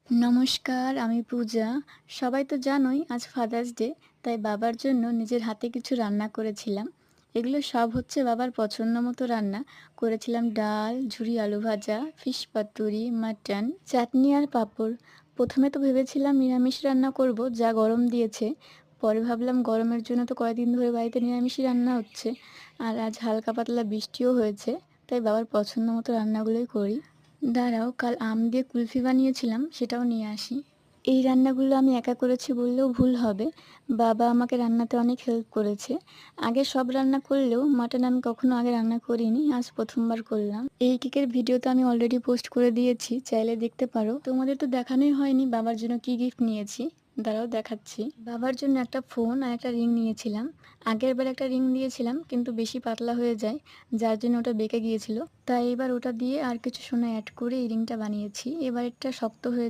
নমস্কার, আমি পূজা। সবাই তো জানোই আজ ফাদার্স ডে, তাই বাবার জন্য নিজের হাতে কিছু রান্না করেছিলাম। এগুলো সব হচ্ছে বাবার পছন্দ মতো রান্না। করেছিলাম ডাল, ঝুরি আলু ভাজা, ফিশ পাতুরি, মাটন, চাটনি আর পাঁপড়। প্রথমে তো ভেবেছিলাম নিরামিষ রান্না করব, যা গরম দিয়েছে। পরে ভাবলাম গরমের জন্য তো কয়েকদিন ধরে বাড়িতে নিরামিষই রান্না হচ্ছে। আর আজ হালকা পাতলা বৃষ্টিও হয়েছে, তাই বাবার পছন্দ মতো রান্নাগুলোই করি। দাঁড়াও, কাল আম দিয়ে কুলফি বানিয়েছিলাম, সেটাও নিয়ে আসি। এই রান্নাগুলো আমি একা করেছি বললেও ভুল হবে। বাবা আমাকে রান্নাতে অনেক হেল্প করেছে। আগে সব রান্না করলেও মাটন আমি কখনো আগে রান্না করিনি, আজ প্রথমবার করলাম। এই কেকের ভিডিও তো আমি অলরেডি পোস্ট করে দিয়েছি, চাইলে দেখতে পারো। তোমাদের তো দেখানোই হয়নি বাবার জন্য কি গিফট নিয়েছি। দাঁড়াও দেখাচ্ছি। বাবার জন্য একটা ফোন আর একটা রিং নিয়েছিলাম। আগের বার একটা রিং দিয়েছিলাম, কিন্তু বেশি পাতলা হয়ে যায়, যার জন্য ওটা বেঁকে গিয়েছিল। তাই এবার ওটা দিয়ে আর কিছু সোনা অ্যাড করে এই রিংটা বানিয়েছি। এবার এটা শক্ত হয়ে